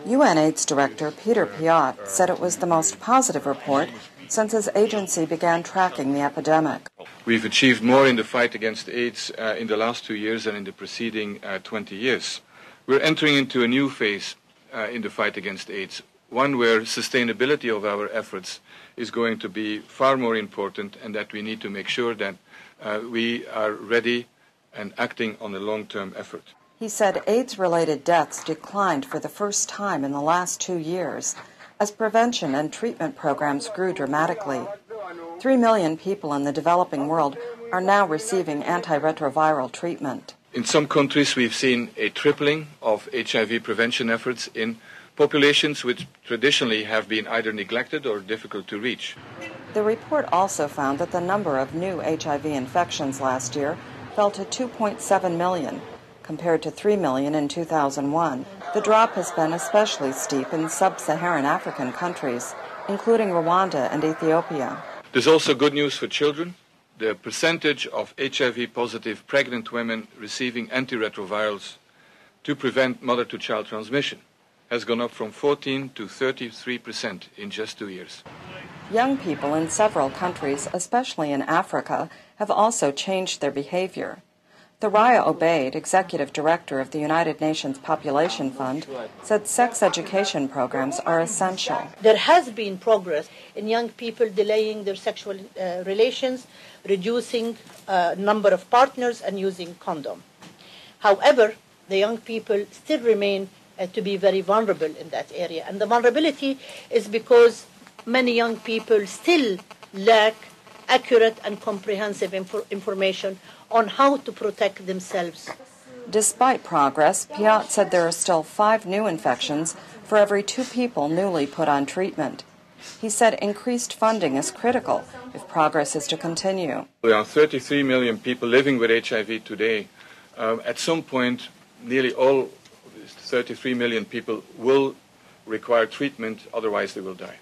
UNAIDS Director Peter Piot said it was the most positive report since his agency began tracking the epidemic. We've achieved more in the fight against AIDS in the last 2 years than in the preceding 20 years. We're entering into a new phase in the fight against AIDS, one where sustainability of our efforts is going to be far more important, and that we need to make sure that we are ready and acting on a long-term effort. He said AIDS-related deaths declined for the first time in the last 2 years as prevention and treatment programs grew dramatically. 3 million people in the developing world are now receiving anti-retroviral treatment. In some countries, we've seen a tripling of HIV prevention efforts in populations which traditionally have been either neglected or difficult to reach. The report also found that the number of new HIV infections last year fell to 2.7 million, compared to 3 million in 2001. The drop has been especially steep in sub-Saharan African countries, including Rwanda and Ethiopia. There's also good news for children. The percentage of HIV-positive pregnant women receiving anti-retrovirals to prevent mother-to-child transmission has gone up from 14 to 33% in just 2 years. Young people in several countries, especially in Africa, have also changed their behavior. Thoraya Obaid, executive director of the United Nations Population Fund, said sex education programs are essential. There has been progress in young people delaying their sexual relations, reducing number of partners, and using condom. However, the young people still remain to be very vulnerable in that area. And the vulnerability is because many young people still lack accurate and comprehensive information on how to protect themselves. Despite progress, Piot said there are still 5 new infections for every 2 people newly put on treatment. He said increased funding is critical if progress is to continue. There are 33 million people living with HIV today. At some point, nearly all 33 million people will require treatment, otherwise they will die.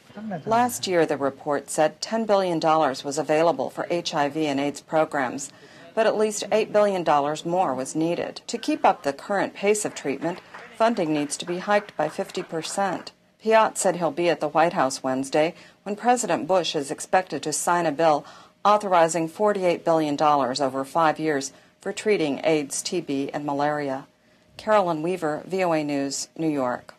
Last year, the report said $10 billion was available for HIV and AIDS programs, but at least $8 billion more was needed. To keep up the current pace of treatment, funding needs to be hiked by 50%. Piot said he'll be at the White House Wednesday when President Bush is expected to sign a bill authorizing $48 billion over 5 years for treating AIDS, TB, and malaria. Carolyn Weaver, VOA News, New York.